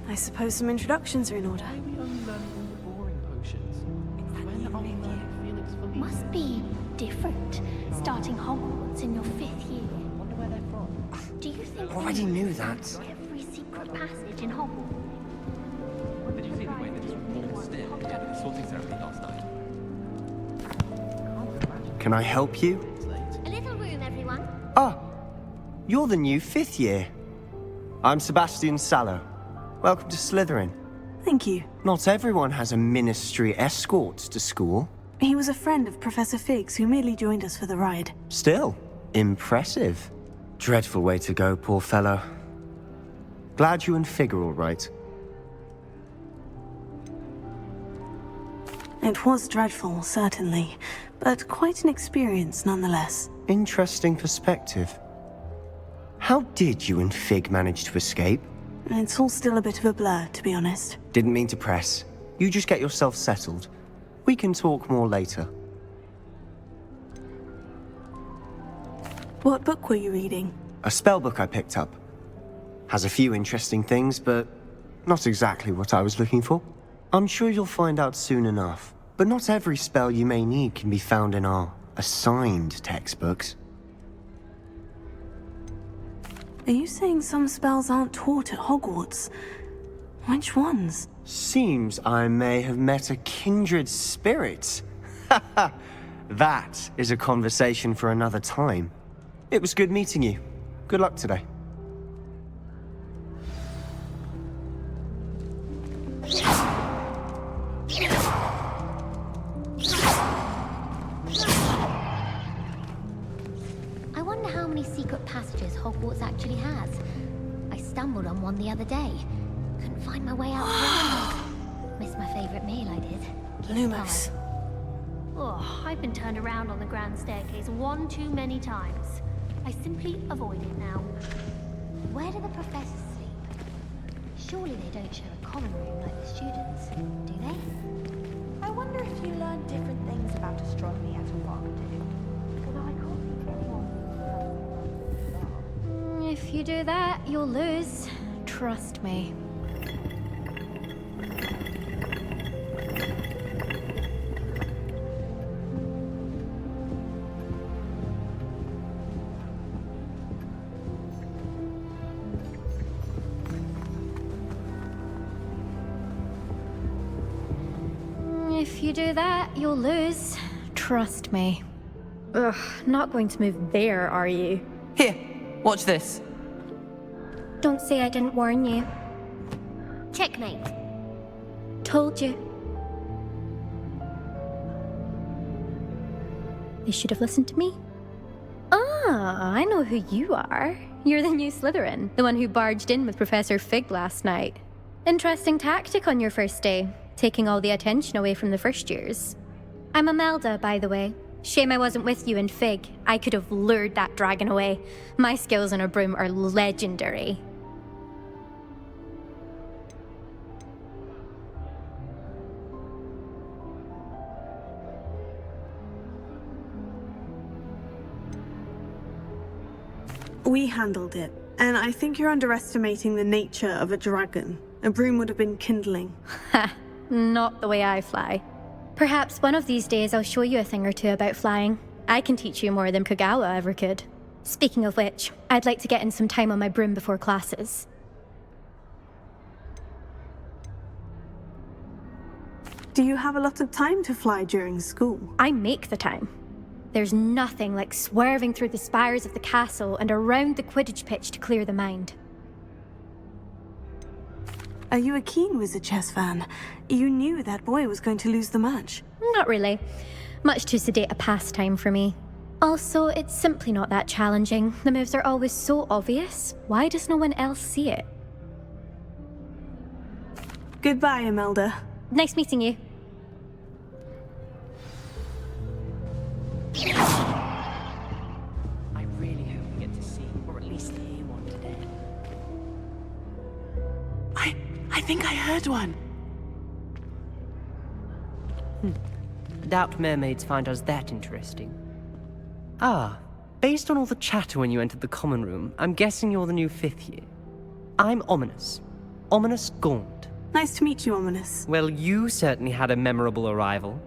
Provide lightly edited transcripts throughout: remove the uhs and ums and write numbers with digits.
I suppose some introductions are in order. Maybe only learning all the boring potions. When are we learning Felix for me? Must be different, starting Hogwarts in your 5th year. Wonder where they're from. Do you think I already knew that. every secret passage in Hogwarts? Did you see the way they just walked still at the end of the sorting ceremony last night? Can I help you? A little room, everyone. Ah, you're the new 5th year. I'm Sebastian Sallow. Welcome to Slytherin. Thank you. Not everyone has a ministry escort to school. He was a friend of Professor Fig's who merely joined us for the ride. Still, impressive. Dreadful way to go, poor fellow. Glad you and Fig are all right. It was dreadful, certainly, but quite an experience nonetheless. Interesting perspective. How did you and Fig manage to escape? It's all still a bit of a blur, to be honest. Didn't mean to press. You just get yourself settled. We can talk more later. What book were you reading? A spell book I picked up. Has a few interesting things, but not exactly what I was looking for. I'm sure you'll find out soon enough. But not every spell you may need can be found in our assigned textbooks. Are you saying some spells aren't taught at Hogwarts? Which ones? Seems I may have met a kindred spirit. That is a conversation for another time. It was good meeting you. Good luck today. I wonder how many secret passages Hogwarts actually has. I stumbled on one the other day. Couldn't find my way out. Missed my favorite meal, I did. Lumos. Oh, I've been turned around on the grand staircase one too many times. I simply avoid it now. Where do the professors sleep? Surely they don't share a common room like the students, do they? I wonder if you learn different things about astronomy at a rock too. Because I can't think anyone who If you do that, you'll lose. Trust me. If you do that, you'll lose. Trust me. Ugh, not going to move there, are you? Here, watch this. Don't say I didn't warn you. Checkmate. Told you. You should have listened to me. Ah, I know who you are. You're the new Slytherin, the one who barged in with Professor Fig last night. Interesting tactic on your first day, taking all the attention away from the first years. I'm Imelda, by the way. Shame I wasn't with you in Fig. I could have lured that dragon away. My skills on a broom are legendary. We handled it, and I think you're underestimating the nature of a dragon. A broom would have been kindling. Ha! Not the way I fly. Perhaps one of these days I'll show you a thing or two about flying. I can teach you more than Kagawa ever could. Speaking of which, I'd like to get in some time on my broom before classes. Do you have a lot of time to fly during school? I make the time. There's nothing like swerving through the spires of the castle and around the Quidditch pitch to clear the mind. Are you a keen Wizard chess fan? You knew that boy was going to lose the match. Not really. Much too sedate a pastime for me. Also, it's simply not that challenging. The moves are always so obvious. Why does no one else see it? Goodbye, Imelda. Nice meeting you. I really hope we get to see, or at least hear one today. I think I heard one. Doubt mermaids find us that interesting. Ah, based on all the chatter when you entered the common room, I'm guessing you're the new 5th year. I'm Ominous. Ominous Gaunt. Nice to meet you, Ominous. Well, you certainly had a memorable arrival.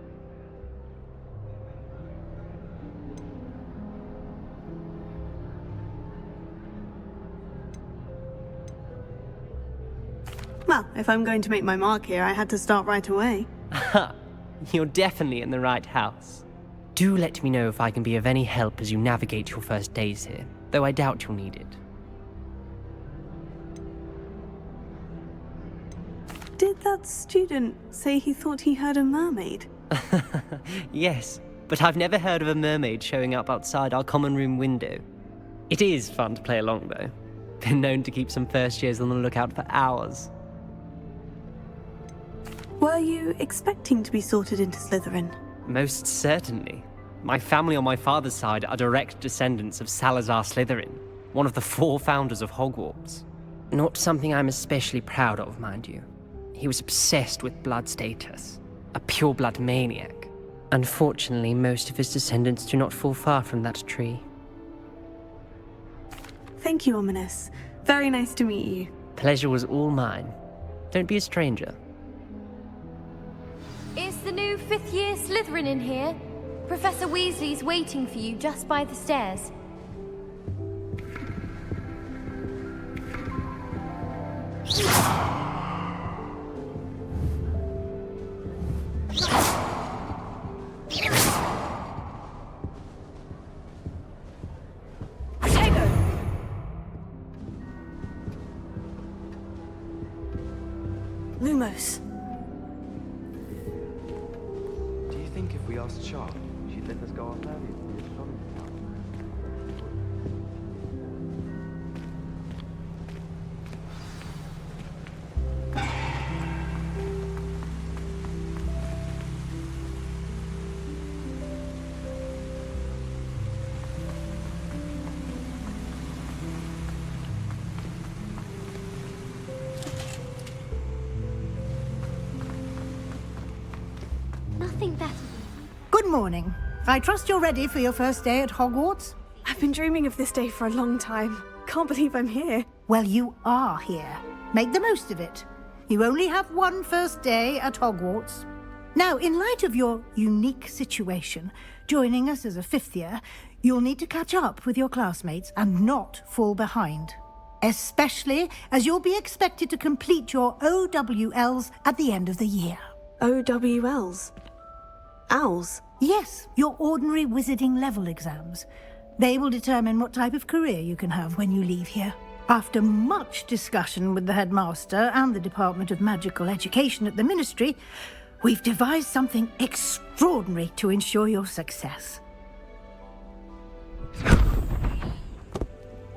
Well, if I'm going to make my mark here, I had to start right away. Ha! You're definitely in the right house. Do let me know if I can be of any help as you navigate your first days here, though I doubt you'll need it. Did that student say he thought he heard a mermaid? Yes, but I've never heard of a mermaid showing up outside our common room window. It is fun to play along, though. Been known to keep some first years on the lookout for hours. Were you expecting to be sorted into Slytherin? Most certainly. My family on my father's side are direct descendants of Salazar Slytherin, one of the 4 founders of Hogwarts. Not something I'm especially proud of, mind you. He was obsessed with blood status, a pure-blood maniac. Unfortunately, most of his descendants do not fall far from that tree. Thank you, Ominous. Very nice to meet you. Pleasure was all mine. Don't be a stranger. Is the new 5th year Slytherin in here? Professor Weasley's waiting for you just by the stairs. Lumos. Do you think if we asked Charlotte, she'd let us go off earlier to the astronomy club? Good morning. I trust you're ready for your first day at Hogwarts? I've been dreaming of this day for a long time. Can't believe I'm here. Well, you are here. Make the most of it. You only have one first day at Hogwarts. Now, in light of your unique situation, joining us as a fifth year, you'll need to catch up with your classmates and not fall behind. Especially as you'll be expected to complete your OWLs at the end of the year. OWLs? Owls? Yes, your ordinary wizarding level exams. They will determine what type of career you can have when you leave here. After much discussion with the headmaster and the Department of Magical Education at the Ministry, we've devised something extraordinary to ensure your success.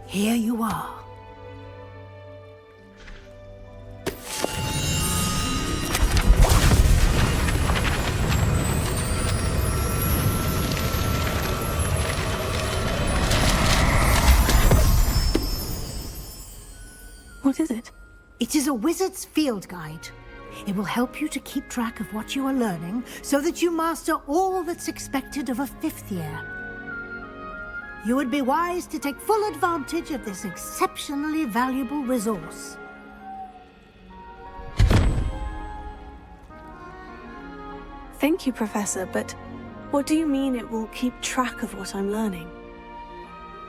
Here you are. What is it? It is a wizard's field guide. It will help you to keep track of what you are learning so that you master all that's expected of a fifth year. You would be wise to take full advantage of this exceptionally valuable resource. Thank you, Professor, but what do you mean it will keep track of what I'm learning?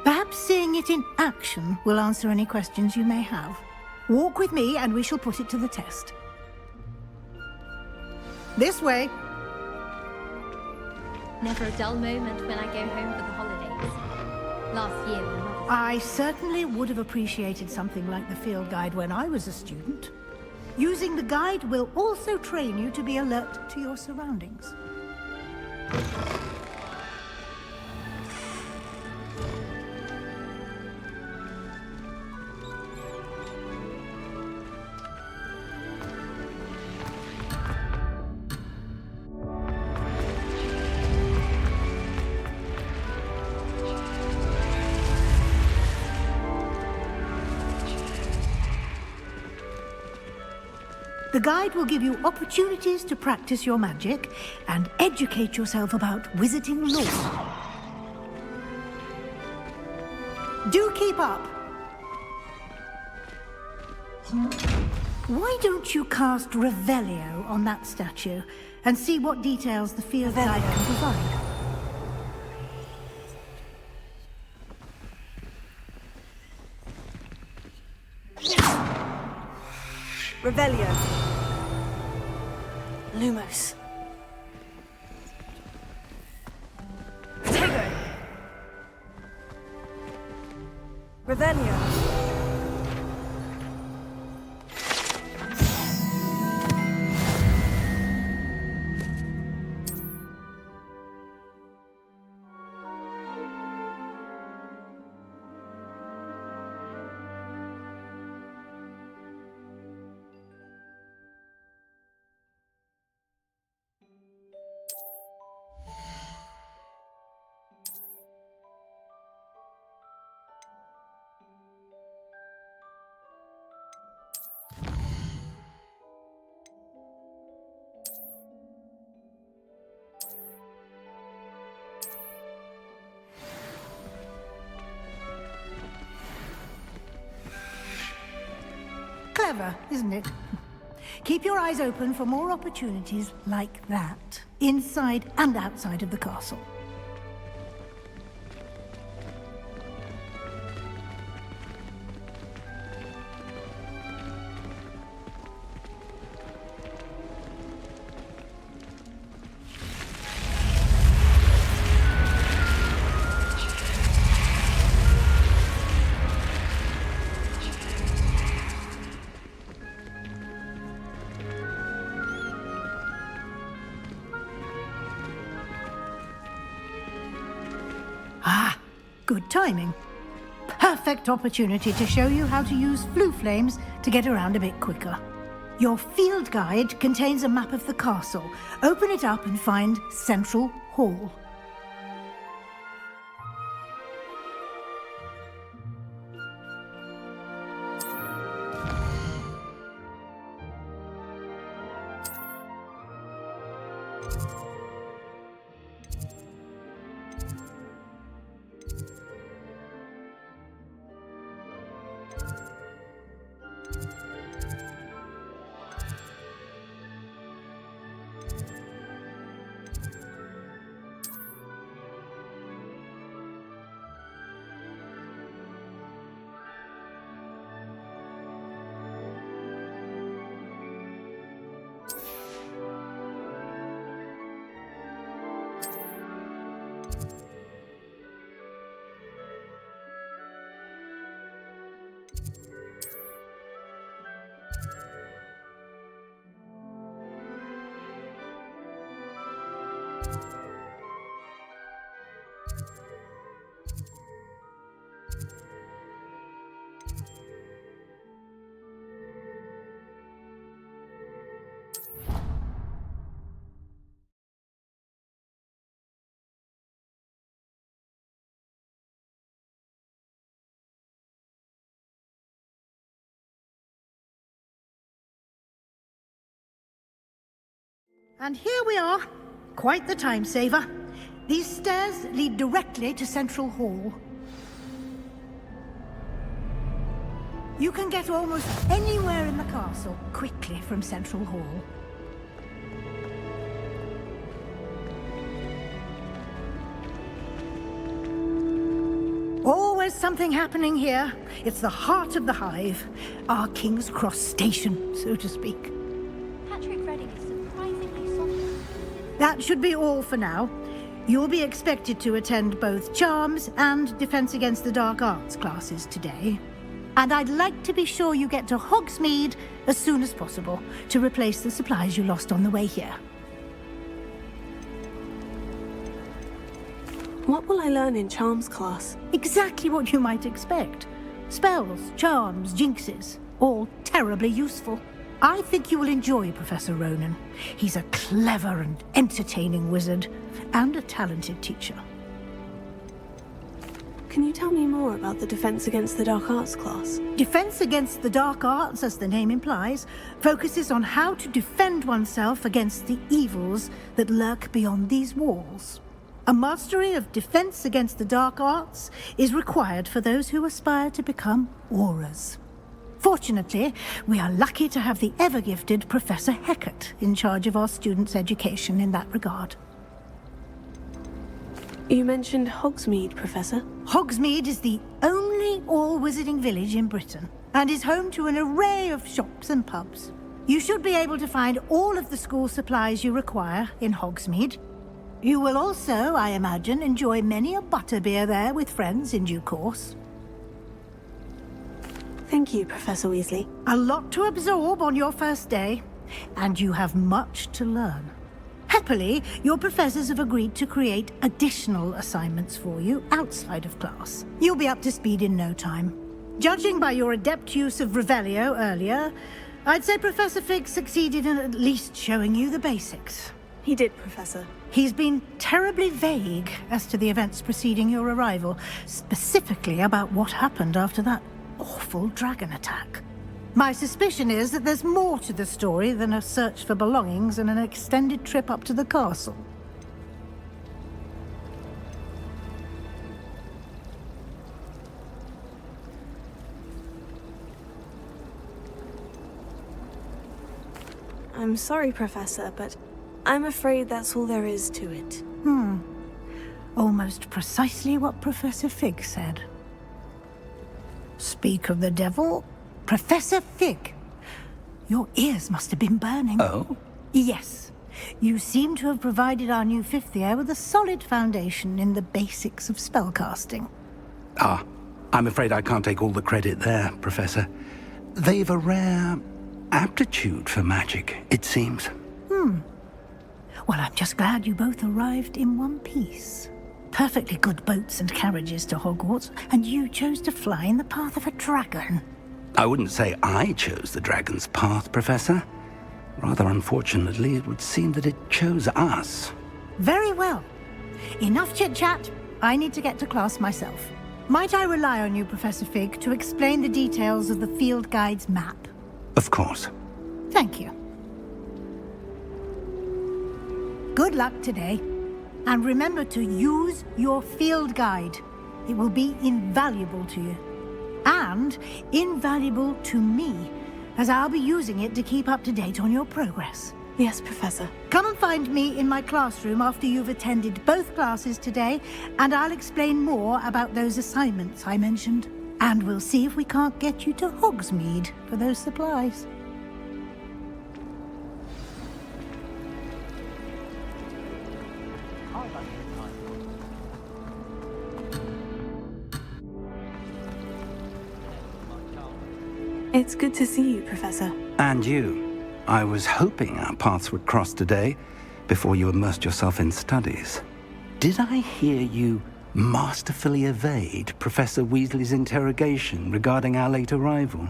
Perhaps seeing it in action will answer any questions you may have. Walk with me and we shall put it to the test. This way. Never a dull moment when I go home for the holidays. Last year, my mother... I certainly would have appreciated something like the field guide when I was a student. Using the guide will also train you to be alert to your surroundings. The guide will give you opportunities to practice your magic and educate yourself about wizarding lore. Do keep up. Why don't you cast Revelio on that statue and see what details the field guide can provide? Revelio. Lumos. Tego. Revelio. Clever, isn't it? Keep your eyes open for more opportunities like that, inside and outside of the castle. Good timing. Perfect opportunity to show you how to use flue flames to get around a bit quicker. Your field guide contains a map of the castle. Open it up and find Central Hall. And here we are. Quite the time saver. These stairs lead directly to Central Hall. You can get almost anywhere in the castle quickly from Central Hall. Always something happening here. It's the heart of the hive. Our King's Cross station, so to speak. Patrick Redding is surprisingly soft. That should be all for now. You'll be expected to attend both Charms and Defense Against the Dark Arts classes today. And I'd like to be sure you get to Hogsmeade as soon as possible to replace the supplies you lost on the way here. What will I learn in Charms class? Exactly what you might expect. Spells, charms, jinxes, all terribly useful. I think you will enjoy Professor Ronan. He's a clever and entertaining wizard, and a talented teacher. Can you tell me more about the Defense Against the Dark Arts class? Defense Against the Dark Arts, as the name implies, focuses on how to defend oneself against the evils that lurk beyond these walls. A mastery of Defense Against the Dark Arts is required for those who aspire to become auras. Fortunately, we are lucky to have the ever-gifted Professor Hecat in charge of our students' education in that regard. You mentioned Hogsmeade, Professor. Hogsmeade is the only all-wizarding village in Britain, and is home to an array of shops and pubs. You should be able to find all of the school supplies you require in Hogsmeade. You will also, I imagine, enjoy many a butterbeer there with friends in due course. Thank you, Professor Weasley. A lot to absorb on your first day, and you have much to learn. Happily, your professors have agreed to create additional assignments for you outside of class. You'll be up to speed in no time. Judging by your adept use of Revelio earlier, I'd say Professor Fig succeeded in at least showing you the basics. He did, Professor. He's been terribly vague as to the events preceding your arrival, specifically about what happened after that awful dragon attack. My suspicion is that there's more to the story than a search for belongings and an extended trip up to the castle. I'm sorry, Professor, but I'm afraid that's all there is to it. Almost precisely what Professor Fig said. Speak of the devil, Professor Fig. Your ears must have been burning. Oh? Yes. You seem to have provided our new fifth year with a solid foundation in the basics of spellcasting. Ah, I'm afraid I can't take all the credit there, Professor. They've a rare aptitude for magic, it seems. Well, I'm just glad you both arrived in one piece. Perfectly good boats and carriages to Hogwarts, and you chose to fly in the path of a dragon. I wouldn't say I chose the dragon's path, Professor. Rather unfortunately, it would seem that it chose us. Very well. Enough chit-chat. I need to get to class myself. Might I rely on you, Professor Fig, to explain the details of the field guide's map? Of course. Thank you. Good luck today. And remember to use your field guide. It will be invaluable to you. And invaluable to me, as I'll be using it to keep up to date on your progress. Yes, Professor. Come and find me in my classroom after you've attended both classes today, and I'll explain more about those assignments I mentioned. And we'll see if we can't get you to Hogsmeade for those supplies. It's good to see you, Professor. And you. I was hoping our paths would cross today, before you immersed yourself in studies. Did I hear you masterfully evade Professor Weasley's interrogation regarding our late arrival?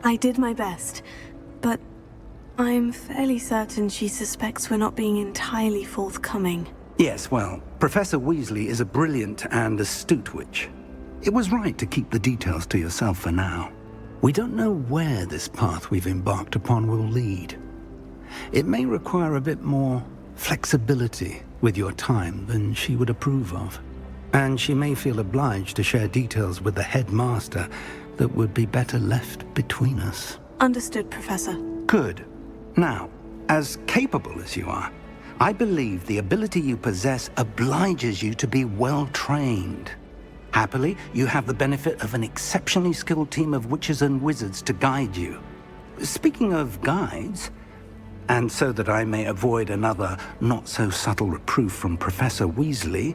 I did my best, but I'm fairly certain she suspects we're not being entirely forthcoming. Yes, well, Professor Weasley is a brilliant and astute witch. It was right to keep the details to yourself for now. We don't know where this path we've embarked upon will lead. It may require a bit more flexibility with your time than she would approve of. And she may feel obliged to share details with the headmaster that would be better left between us. Understood, Professor. Good. Now, as capable as you are, I believe the ability you possess obliges you to be well trained. Happily, you have the benefit of an exceptionally skilled team of witches and wizards to guide you. Speaking of guides, and so that I may avoid another not-so-subtle reproof from Professor Weasley,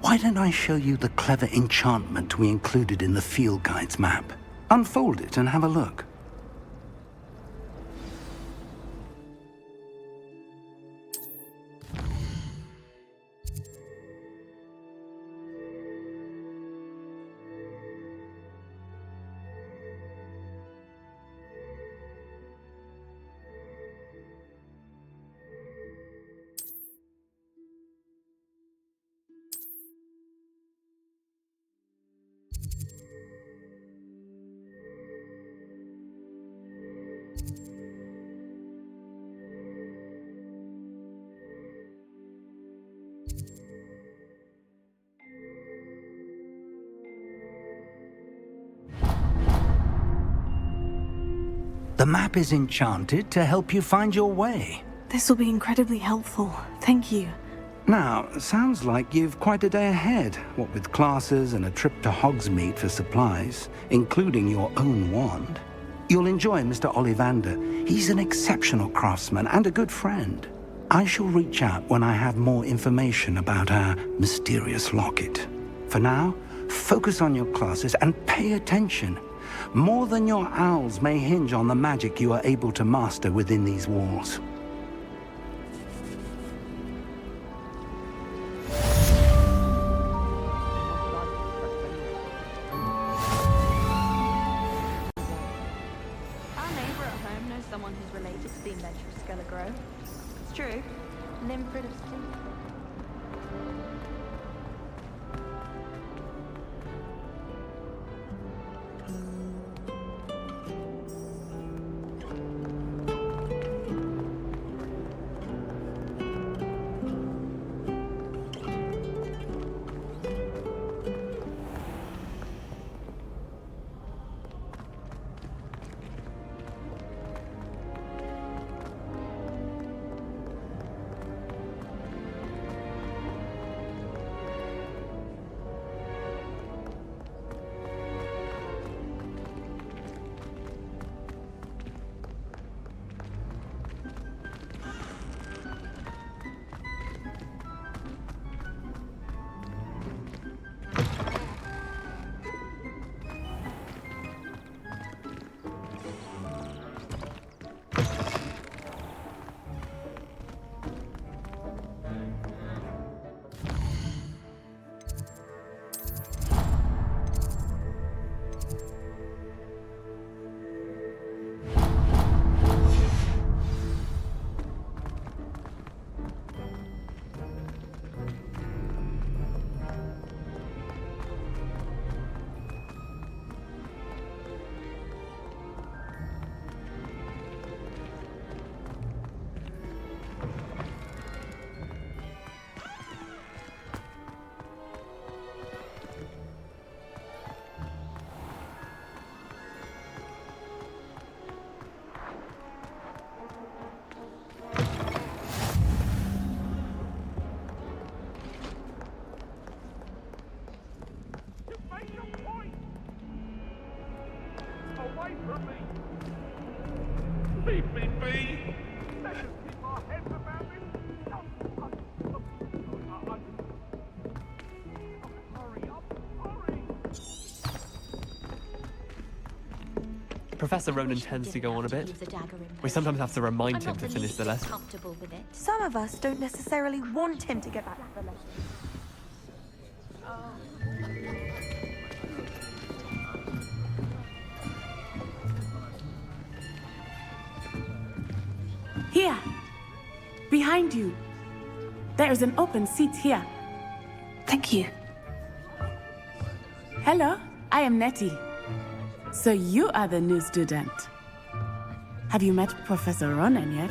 why don't I show you the clever enchantment we included in the field guide's map? Unfold it and have a look. The map is enchanted to help you find your way. This will be incredibly helpful. Thank you. Now, sounds like you've quite a day ahead, what with classes and a trip to Hogsmeade for supplies, including your own wand. You'll enjoy Mr. Ollivander. He's an exceptional craftsman and a good friend. I shall reach out when I have more information about our mysterious locket. For now, focus on your classes and pay attention. More than your owls may hinge on the magic you are able to master within these walls. Our neighbour at home knows someone who's related to the inventor of Skelligro. It's true. Limfrid of Steam. Away from me! Leave me be! Let us keep our heads about this! Hurry up! Hurry! Professor Ronan tends to go on a bit. We sometimes have to remind him to finish the lesson. Some of us don't necessarily want him to get back to the lesson. behind you. There is an open seat here. Thank you. Hello, I am Nettie. So you are the new student. Have you met Professor Ronan yet?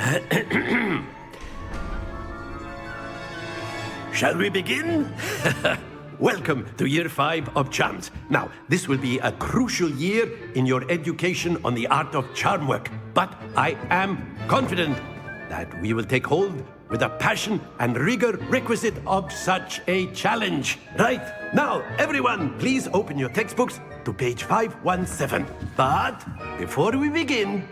Shall we begin? Welcome to Year 5 of Charms. Now, this will be a crucial year in your education on the art of charm work. But I am confident that we will take hold with the passion and rigor requisite of such a challenge. Right, now, everyone, please open your textbooks to page 517. But before we begin,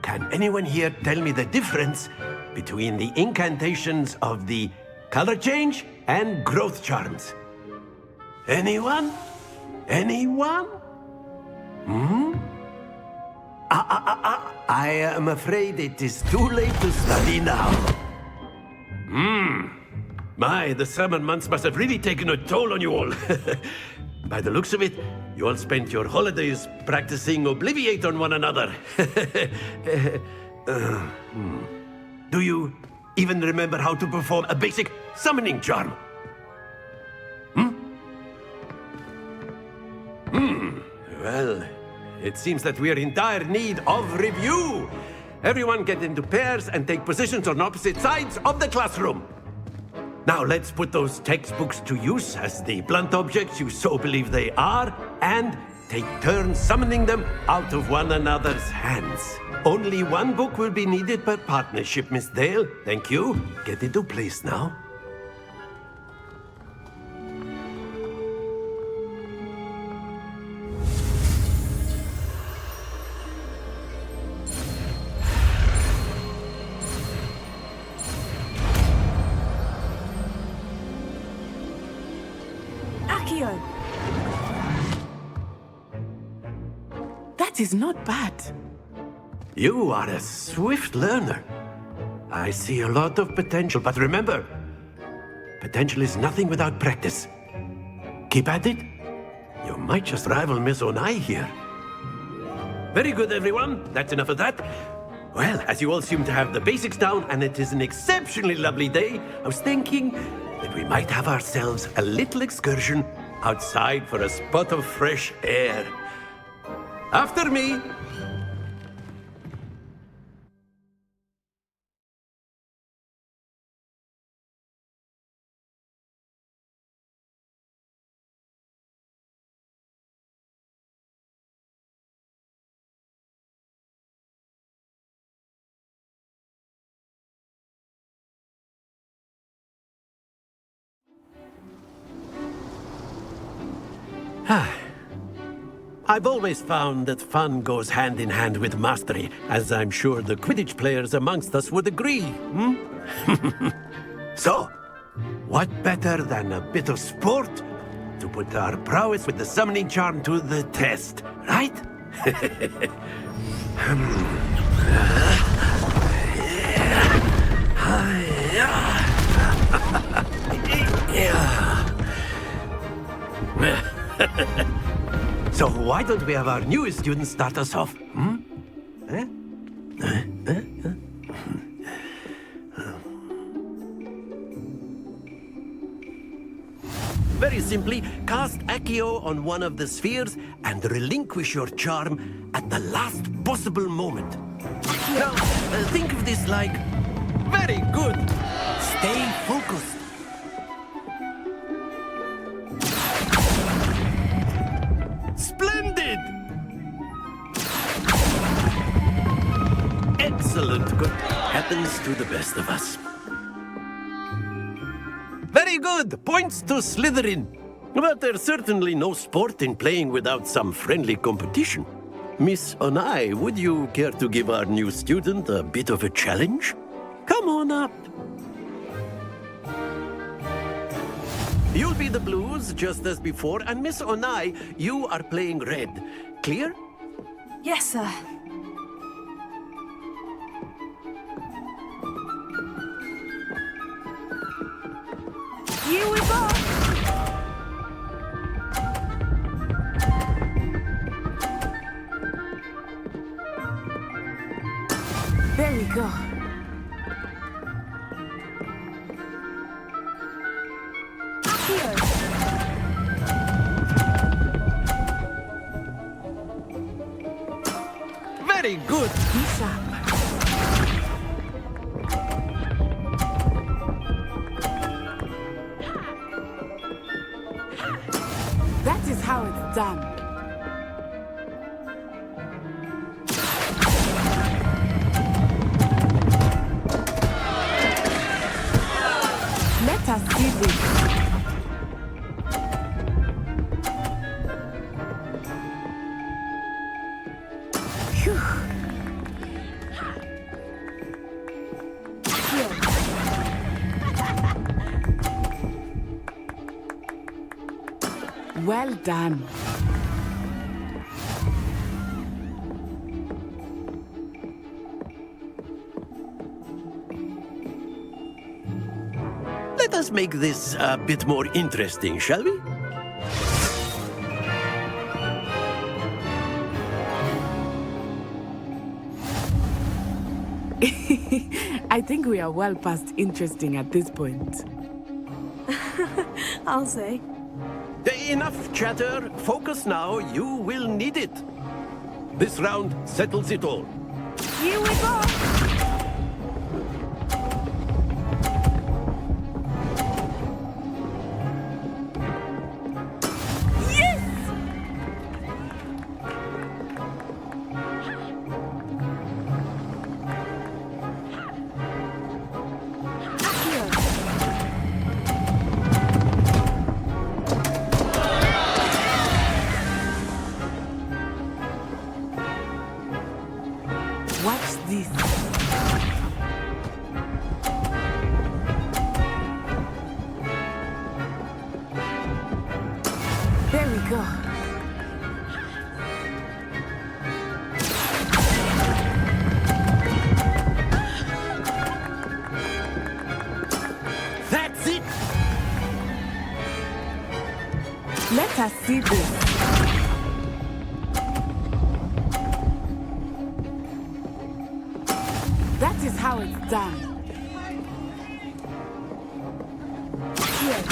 can anyone here tell me the difference between the incantations of the color change and growth charms? Anyone? Anyone? I am afraid it is too late to study now. My, the summer months must have really taken a toll on you all. By the looks of it, you all spent your holidays practicing Obliviate on one another. Do you even remember how to perform a basic summoning charm? Well, it seems that we are in dire need of review. Everyone get into pairs and take positions on opposite sides of the classroom. Now let's put those textbooks to use as the blunt objects you so believe they are, and take turns summoning them out of one another's hands. Only one book will be needed per partnership, Miss Dale. Thank you. Get into place now. That is not bad. You are a swift learner. I see a lot of potential, but remember, potential is nothing without practice. Keep at it. You might just rival Miss Onai here. Very good, everyone. That's enough of that. Well, as you all seem to have the basics down, and it is an exceptionally lovely day, I was thinking that we might have ourselves a little excursion outside for a spot of fresh air. After me. I've always found that fun goes hand in hand with mastery, as I'm sure the Quidditch players amongst us would agree. So, what better than a bit of sport to put our prowess with the summoning charm to the test, right? So why don't we have our newest student start us off? Very simply, cast Accio on one of the spheres and relinquish your charm at the last possible moment. Now, think of this like... Very good! Stay focused. Splendid! Excellent. Good. Happens to the best of us. Very good. Points to Slytherin. But there's certainly no sport in playing without some friendly competition. Miss Onai, would you care to give our new student a bit of a challenge? Come on up. You'll be the blues, just as before, and Miss Onai, you are playing red. Clear? Yes, sir. Here we go! There we go. Very good. Be sharp. That is how it's done. Let us see this. Phew. Well done. Let us make this a bit more interesting, shall we? I think we are well past interesting at this point. I'll say. Enough chatter. Focus now. You will need it. This round settles it all. Here we go! Watch this. There we go. That's it. Let us see this. That is how it's done. Here.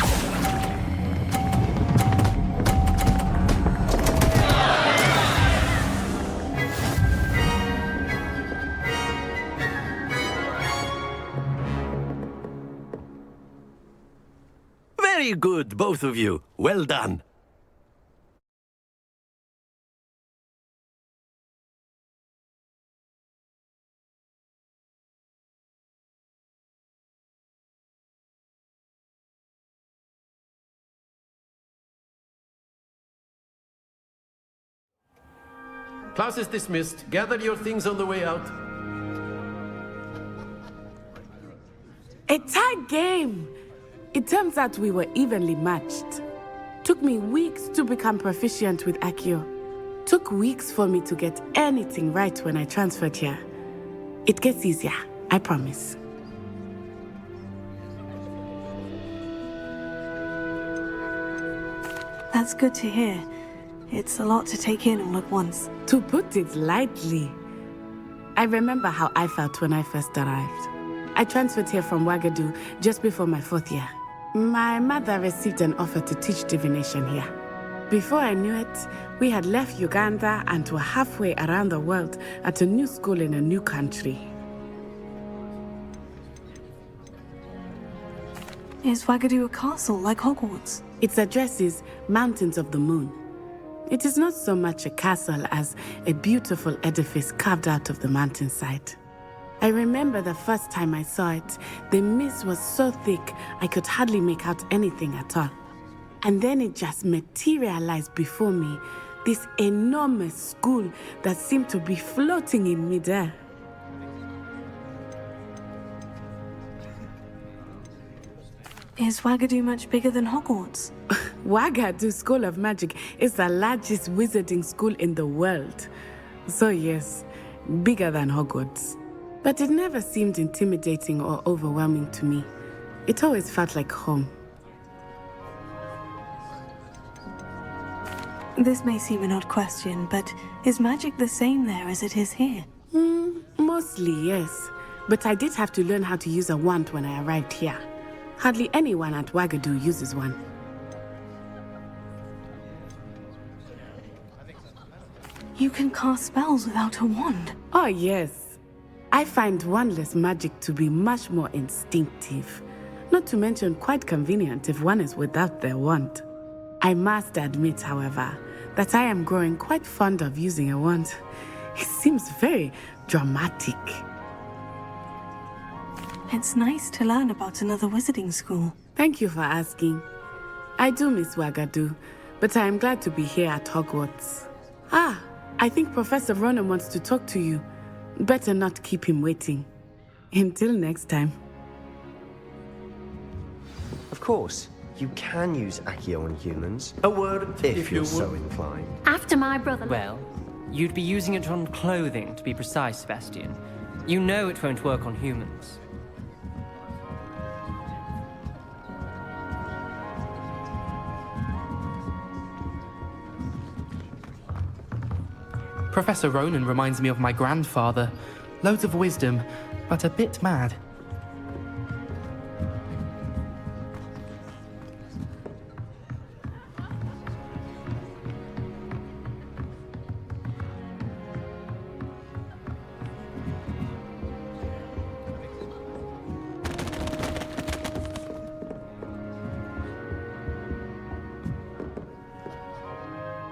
Very good, both of you. Well done. Class is dismissed. Gather your things on the way out. A tight game. It turns out we were evenly matched. Took me weeks to become proficient with Accio. Took weeks for me to get anything right when I transferred here. It gets easier, I promise. That's good to hear. It's a lot to take in all at once. To put it lightly, I remember how I felt when I first arrived. I transferred here from Ouagadougou just before my 4th year. My mother received an offer to teach divination here. Before I knew it, we had left Uganda and were halfway around the world at a new school in a new country. Is Ouagadougou a castle like Hogwarts? Its address is Mountains of the Moon. It is not so much a castle as a beautiful edifice carved out of the mountainside. I remember the first time I saw it, the mist was so thick I could hardly make out anything at all. And then it just materialized before me, this enormous school that seemed to be floating in midair. Is Ouagadougou much bigger than Hogwarts? Ouagadougou School of Magic is the largest wizarding school in the world. So yes, bigger than Hogwarts. But it never seemed intimidating or overwhelming to me. It always felt like home. This may seem an odd question, but is magic the same there as it is here? Mostly, yes. But I did have to learn how to use a wand when I arrived here. Hardly anyone at Ouagadougou uses one. You can cast spells without a wand. Oh, yes. I find wandless magic to be much more instinctive. Not to mention quite convenient if one is without their wand. I must admit, however, that I am growing quite fond of using a wand. It seems very dramatic. It's nice to learn about another wizarding school. Thank you for asking. I do miss Wagadu, but I am glad to be here at Hogwarts. Ah, I think Professor Ronan wants to talk to you. Better not keep him waiting. Until next time. Of course, you can use Accio on humans. A word, if you're so inclined. After my brother. Well, you'd be using it on clothing, to be precise, Sebastian. You know it won't work on humans. Professor Ronan reminds me of my grandfather. Loads of wisdom, but a bit mad.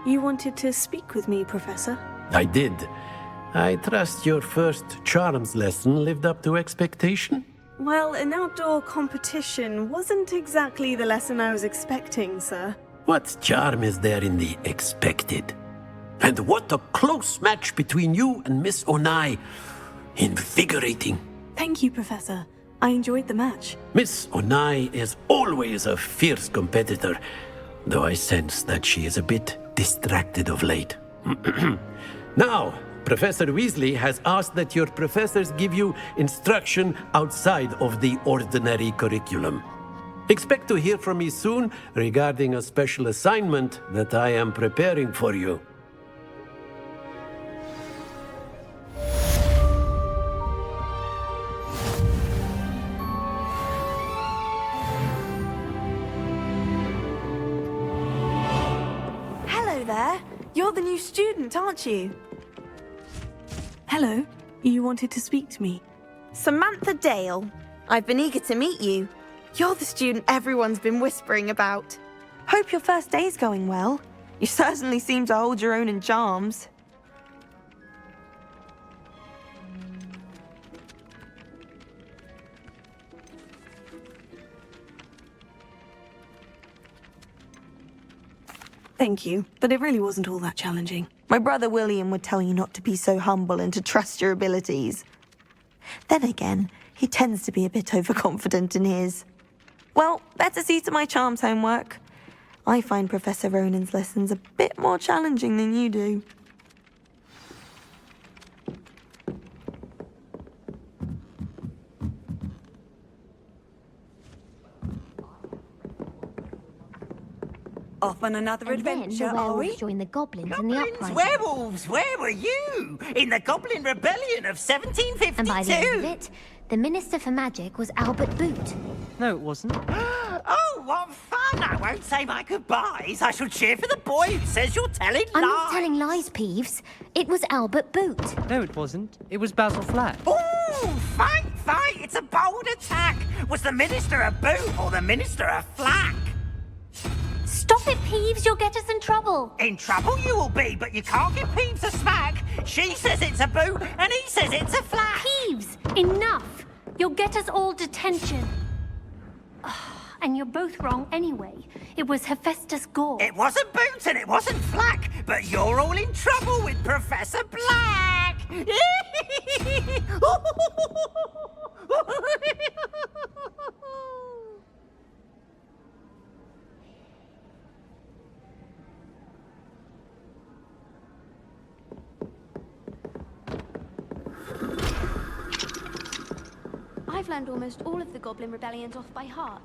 You wanted to speak with me, Professor? I did. I trust your first charms lesson lived up to expectation? Well, an outdoor competition wasn't exactly the lesson I was expecting, sir. What charm is there in the expected? And what a close match between you and Miss Onai. Invigorating. Thank you, Professor. I enjoyed the match. Miss Onai is always a fierce competitor, though I sense that she is a bit distracted of late. Now, Professor Weasley has asked that your professors give you instruction outside of the ordinary curriculum. Expect to hear from me soon regarding a special assignment that I am preparing for you. Hello there. You're the new student, aren't you? Hello. You wanted to speak to me? Samantha Dale. I've been eager to meet you. You're the student everyone's been whispering about. Hope your first day's going well. You certainly seem to hold your own in charms. Thank you, but it really wasn't all that challenging. My brother William would tell you not to be so humble and to trust your abilities. Then again, he tends to be a bit overconfident in his. Well, better see to my charms homework. I find Professor Ronan's lessons a bit more challenging than you do. Off on another adventure, then the are we? werewolves joined the goblins in the uprising. Werewolves, where were you? In the Goblin Rebellion of 1752. And by the end of it, the Minister for Magic was Albert Boot. No, it wasn't. Oh, what fun! I won't say my goodbyes. I shall cheer for the boy who says you're telling lies. I'm not telling lies, Peeves. It was Albert Boot. No, it wasn't. It was Basil Flack. Ooh, fight! It's a bold attack. Was the Minister a boot or the Minister a flack? Stop it, Peeves. You'll get us in trouble. In trouble you will be, but you can't give Peeves a smack. She says it's a boot, and he says it's a flack. Peeves, enough. You'll get us all detention. And you're both wrong anyway. It was Hephaestus Gore. It wasn't Boots and it wasn't Flack, but you're all in trouble with Professor Black. I've learned almost all of the Goblin Rebellions off by heart.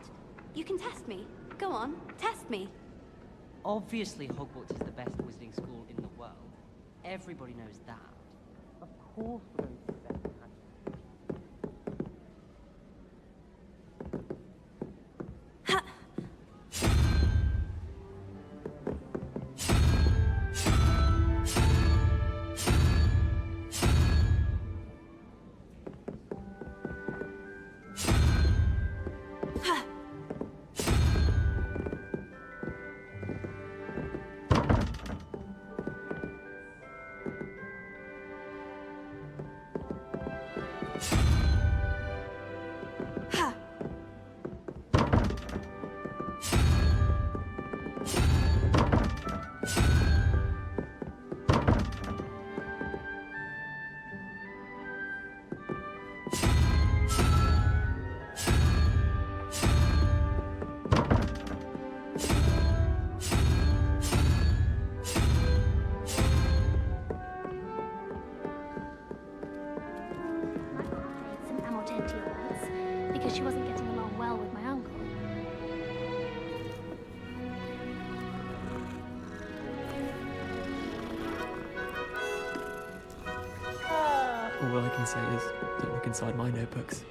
You can test me. Go on, test me. Obviously, Hogwarts is the best wizarding school in the world. Everybody knows that. Of course we're going to be better than to her once, because she wasn't getting along well with my uncle. All I can say is, don't look inside my notebooks.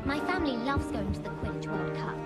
My family loves going to the Quidditch World Cup.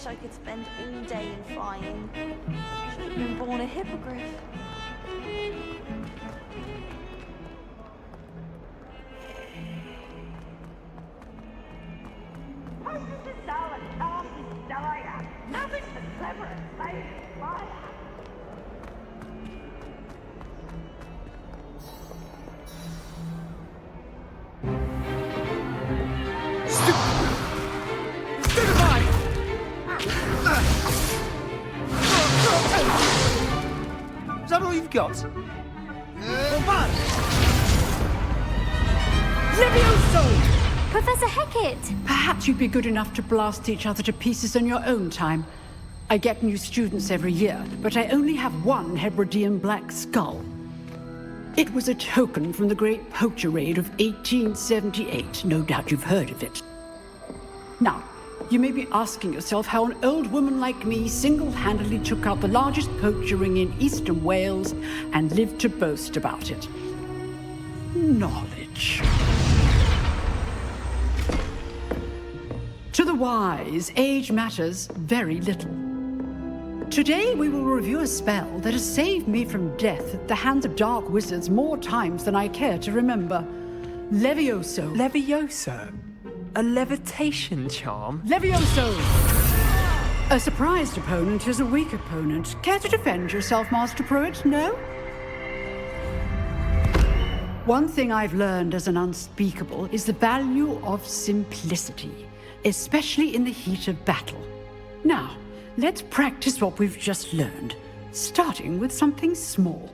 I could spend all day in flying. Should have been born a hippogriff. Nothing as clever as playing fire. Is that all you've got? Levioso! Professor Hecat! Perhaps you'd be good enough to blast each other to pieces in your own time. I get new students every year, but I only have one Hebridean black skull. It was a token from the Great Poacher Raid of 1878. No doubt you've heard of it. Now, you may be asking yourself how an old woman like me single-handedly took out the largest poacher ring in eastern Wales and lived to boast about it. Knowledge. To the wise, age matters very little. Today we will review a spell that has saved me from death at the hands of dark wizards more times than I care to remember. Levioso. Levioso? A levitation charm? Levioso! A surprised opponent is a weak opponent. Care to defend yourself, Master Pruitt? No? One thing I've learned as an unspeakable is the value of simplicity, especially in the heat of battle. Now, let's practice what we've just learned, starting with something small.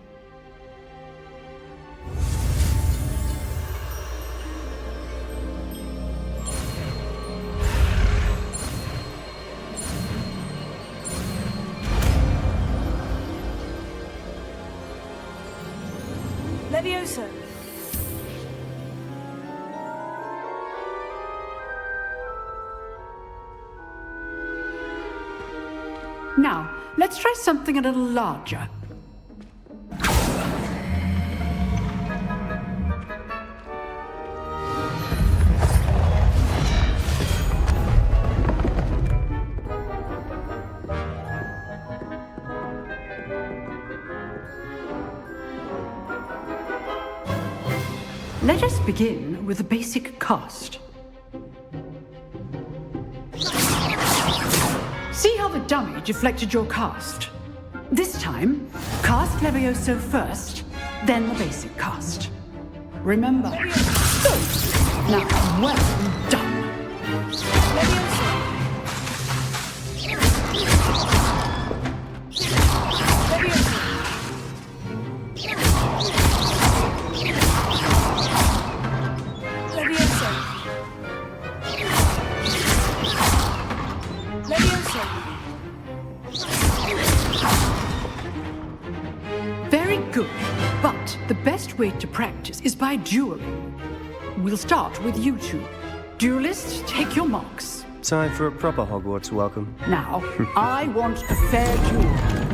Levioso. Now, let's try something a little larger. Let us begin with the basic cast. See how the dummy deflected your cast? This time, cast Levioso first, then the basic cast. Remember? Good. Now, well done. Levioso. Very good, but the best way to practice is by dueling. We'll start with you two. Duelists, take your marks. Time for a proper Hogwarts welcome. Now, I want a fair duel,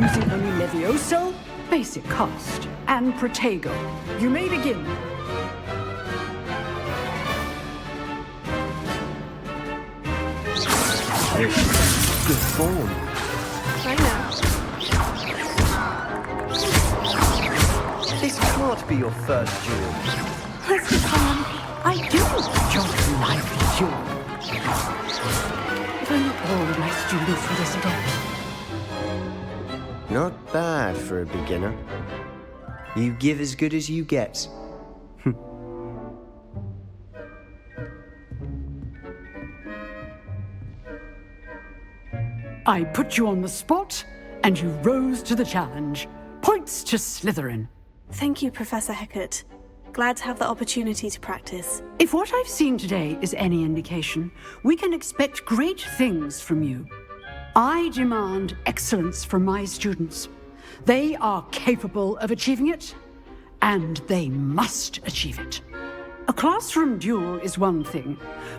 using only Levioso, basic cast, and Protego. You may begin. Good form. I know. This can't be your first duel. Let's be calm. I do enjoy a lively duel. If only all of my students were this adept. Not bad for a beginner. You give as good as you get. I put you on the spot, and you rose to the challenge. Points to Slytherin. Thank you, Professor Hecat. Glad to have the opportunity to practice. If what I've seen today is any indication, we can expect great things from you. I demand excellence from my students. They are capable of achieving it, and they must achieve it. A classroom duel is one thing,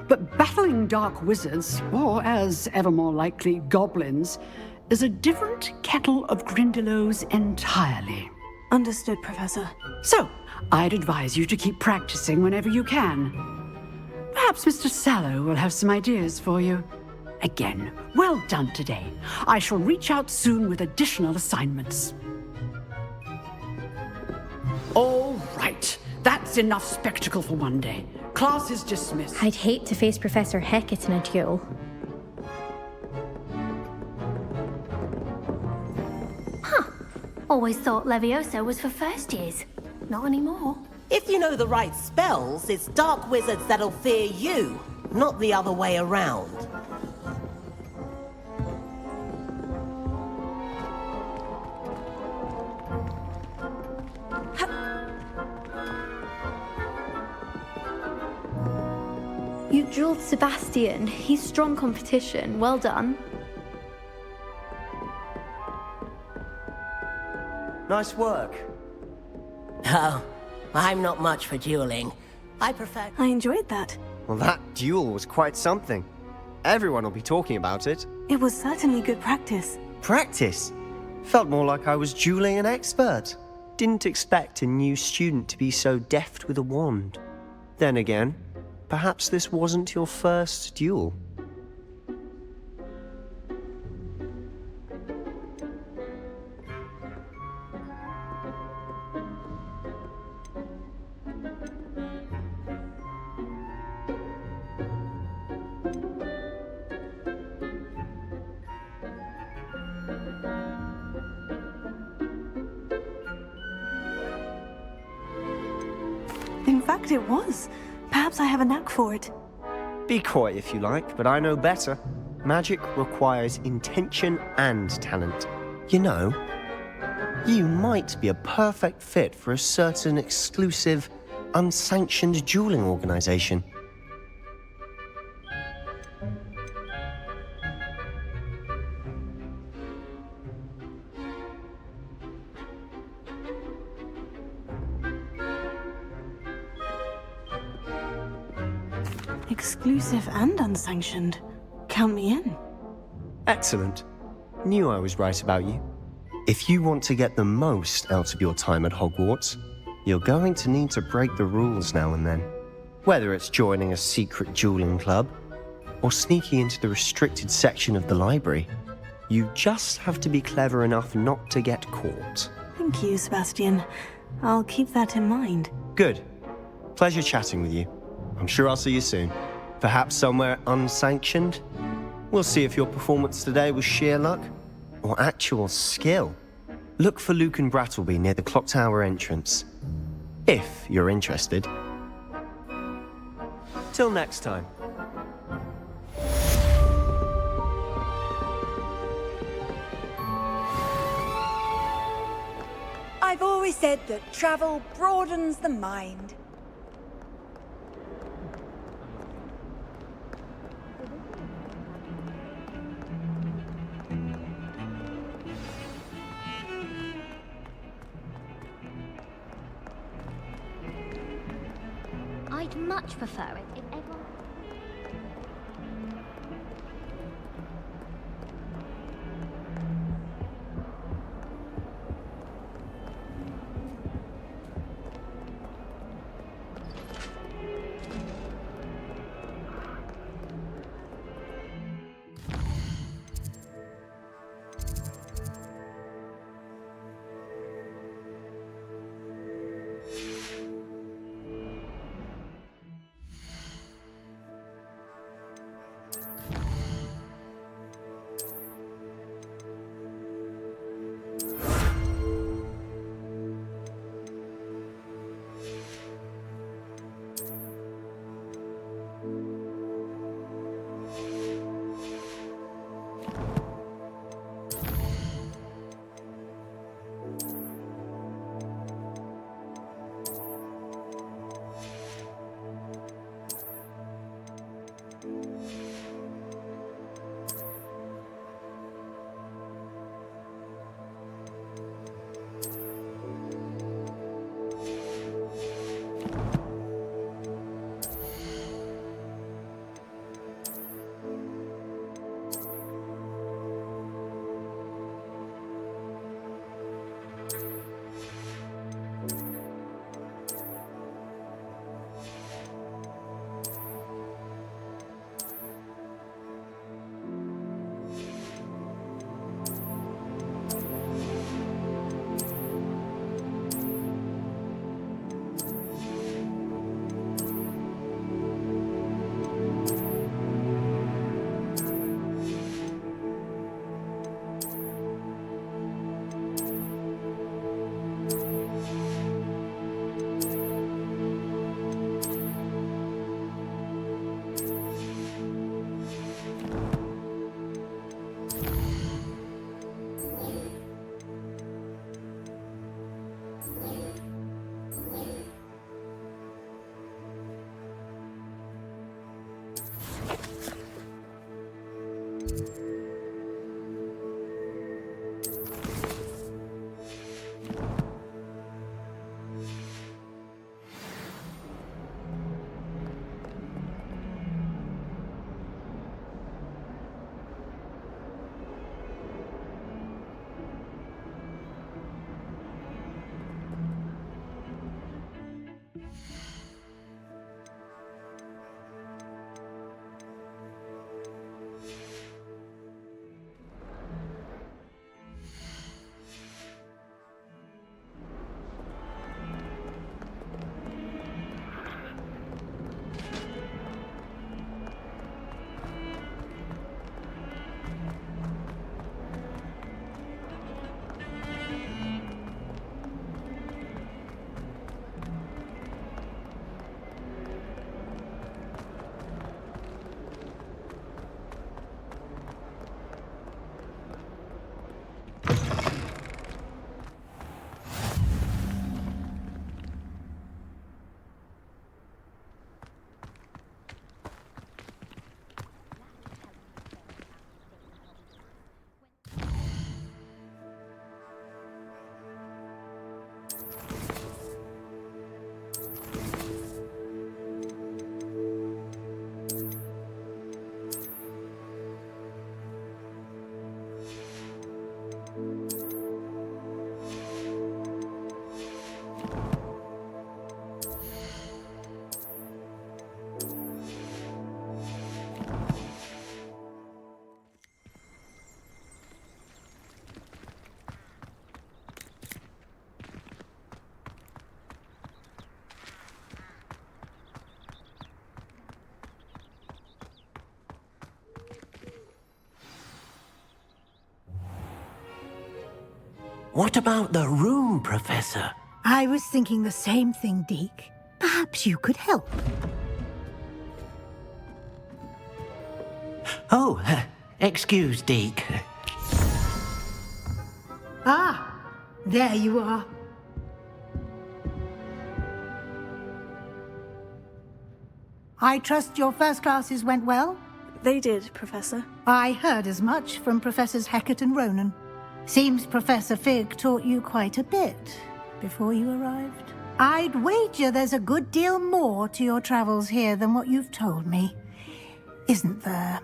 but battling dark wizards, or as ever more likely, goblins, is a different kettle of Grindylows entirely. Understood, Professor. So, I'd advise you to keep practicing whenever you can. Perhaps Mr. Sallow will have some ideas for you. Again, well done today. I shall reach out soon with additional assignments. All right. That's enough spectacle for one day. Class is dismissed. I'd hate to face Professor Hecat in a duel. Always thought Levioso was for first years. Not anymore. If you know the right spells, it's dark wizards that'll fear you, not the other way around. You drilled Sebastian. He's strong competition. Well done. Nice work. Oh, I'm not much for dueling. I prefer... I enjoyed that. Well, that duel was quite something. Everyone will be talking about it. It was certainly good practice. Practice? Felt more like I was dueling an expert. Didn't expect a new student to be so deft with a wand. Then again, perhaps this wasn't your first duel. In fact, it was. Perhaps I have a knack for it. Be coy if you like, but I know better. Magic requires intention and talent. You know, you might be a perfect fit for a certain exclusive, unsanctioned dueling organization. Exclusive and unsanctioned. Count me in. Excellent. Knew I was right about you. If you want to get the most out of your time at Hogwarts, you're going to need to break the rules now and then. Whether it's joining a secret dueling club, or sneaking into the restricted section of the library, you just have to be clever enough not to get caught. Thank you, Sebastian. I'll keep that in mind. Good. Pleasure chatting with you. I'm sure I'll see you soon. Perhaps somewhere unsanctioned? We'll see if your performance today was sheer luck or actual skill. Look for Luke and Brattleby near the clock tower entrance, if you're interested. Till next time. I've always said that travel broadens the mind. I'd much prefer it if everyone... What about the room, Professor? I was thinking the same thing, Deke. Perhaps you could help. Oh, excuse, Deke. Ah, there you are. I trust your first classes went well? They did, Professor. I heard as much from Professors Hecat and Ronan. Seems Professor Fig taught you quite a bit before you arrived. I'd wager there's a good deal more to your travels here than what you've told me, isn't there?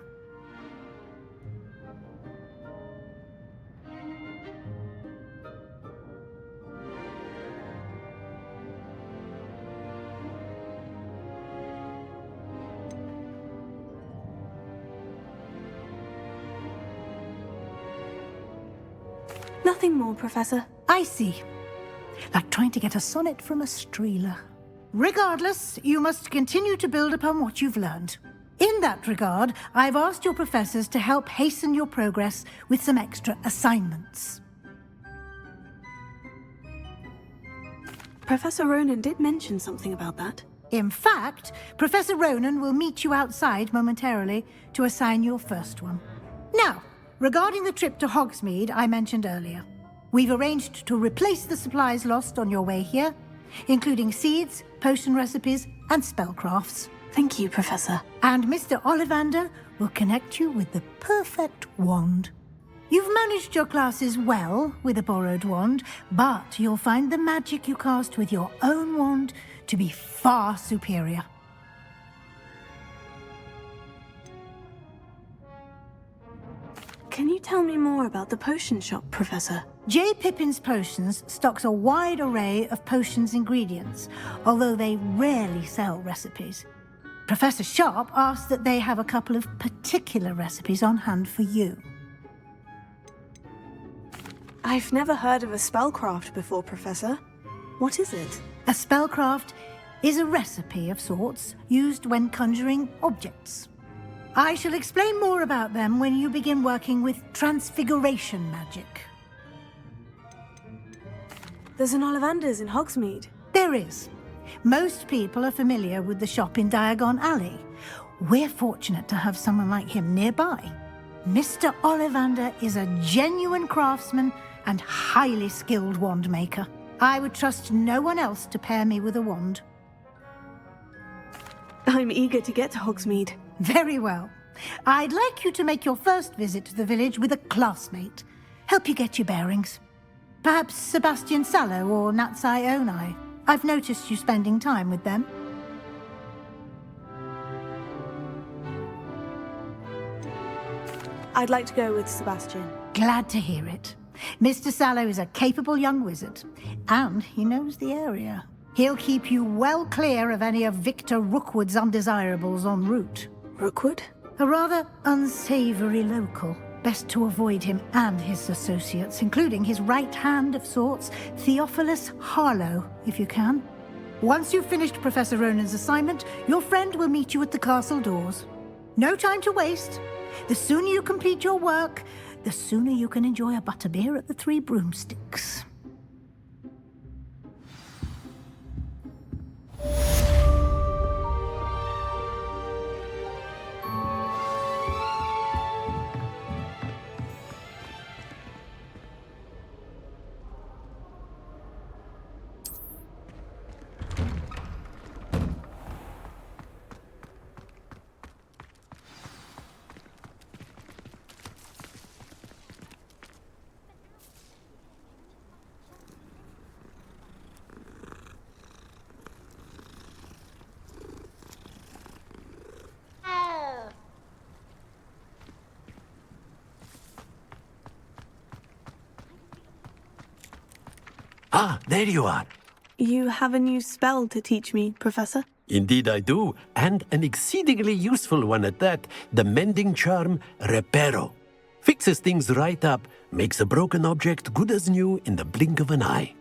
Nothing more, Professor. I see. Like trying to get a sonnet from a streeler. Regardless, you must continue to build upon what you've learned. In that regard, I've asked your professors to help hasten your progress with some extra assignments. Professor Ronan did mention something about that. In fact, Professor Ronan will meet you outside momentarily to assign your first one. Now, regarding the trip to Hogsmeade I mentioned earlier, we've arranged to replace the supplies lost on your way here, including seeds, potion recipes, and spellcrafts. Thank you, Professor. And Mr. Ollivander will connect you with the perfect wand. You've managed your classes well with a borrowed wand, but you'll find the magic you cast with your own wand to be far superior. Can you tell me more about the potion shop, Professor? J. Pippin's Potions stocks a wide array of potions ingredients, although they rarely sell recipes. Professor Sharp asked that they have a couple of particular recipes on hand for you. I've never heard of a spellcraft before, Professor. What is it? A spellcraft is a recipe of sorts used when conjuring objects. I shall explain more about them when you begin working with transfiguration magic. There's an Ollivander's in Hogsmeade. There is. Most people are familiar with the shop in Diagon Alley. We're fortunate to have someone like him nearby. Mr. Ollivander is a genuine craftsman and highly skilled wand maker. I would trust no one else to pair me with a wand. I'm eager to get to Hogsmeade. Very well. I'd like you to make your first visit to the village with a classmate. Help you get your bearings. Perhaps Sebastian Sallow or Natsai Onai. I've noticed you spending time with them. I'd like to go with Sebastian. Glad to hear it. Mr. Sallow is a capable young wizard, and he knows the area. He'll keep you well clear of any of Victor Rookwood's undesirables en route. Rookwood? A rather unsavory local. Best to avoid him and his associates, including his right hand of sorts, Theophilus Harlow, if you can. Once you've finished Professor Ronan's assignment, your friend will meet you at the castle doors. No time to waste. The sooner you complete your work, the sooner you can enjoy a butterbeer at the Three Broomsticks. Ah, there you are. You have a new spell to teach me, Professor? Indeed I do, and an exceedingly useful one at that, the mending charm Reparo. Fixes things right up, makes a broken object good as new in the blink of an eye.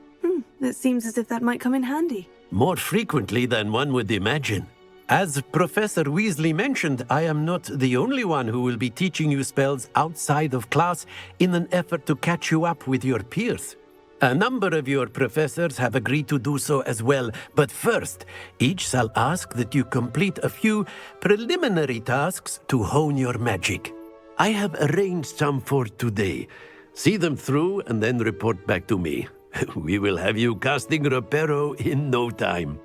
It seems as if that might come in handy. More frequently than one would imagine. As Professor Weasley mentioned, I am not the only one who will be teaching you spells outside of class in an effort to catch you up with your peers. A number of your professors have agreed to do so as well, but first, each shall ask that you complete a few preliminary tasks to hone your magic. I have arranged some for today. See them through and then report back to me. We will have you casting Reparo in no time.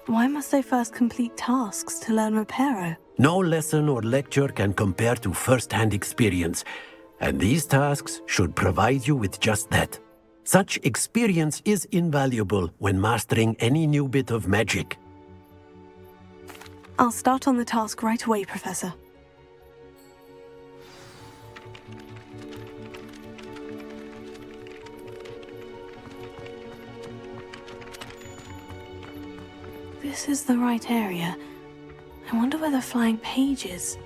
Why must I first complete tasks to learn Reparo? No lesson or lecture can compare to first-hand experience, and these tasks should provide you with just that. Such experience is invaluable when mastering any new bit of magic. I'll start on the task right away, Professor. This is the right area. I wonder where the flying page is.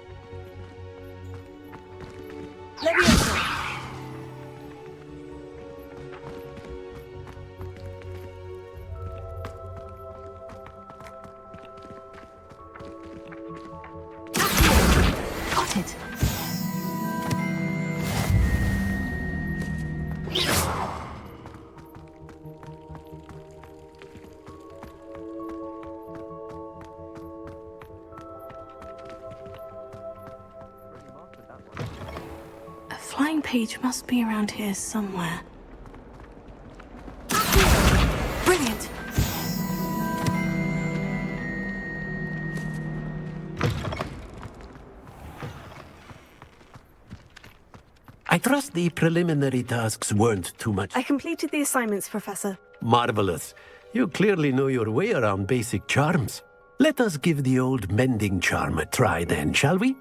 Got it. Flying page must be around here somewhere. Brilliant! I trust the preliminary tasks weren't too much. I completed the assignments, Professor. Marvelous. You clearly know your way around basic charms. Let us give the old mending charm a try then, shall we?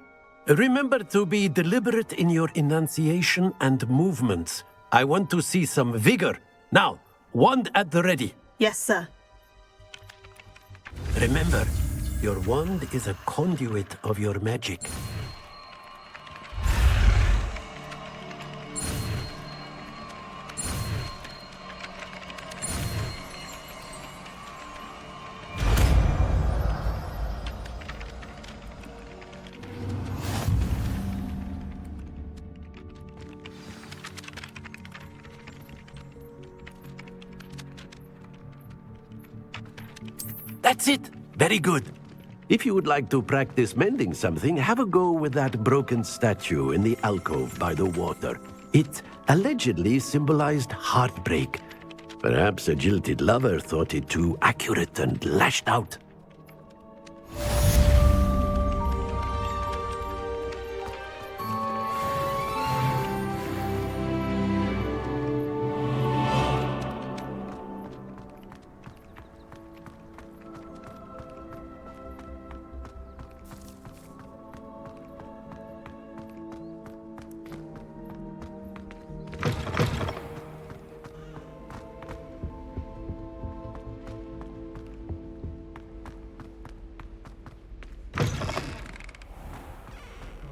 Remember to be deliberate in your enunciation and movements. I want to see some vigor. Now, wand at the ready. Yes, sir. Remember, your wand is a conduit of your magic. That's it! Very good. If you would like to practice mending something, have a go with that broken statue in the alcove by the water. It allegedly symbolized heartbreak. Perhaps a jilted lover thought it too accurate and lashed out.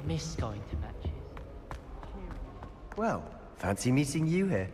miss going to matches. Well, fancy meeting you here.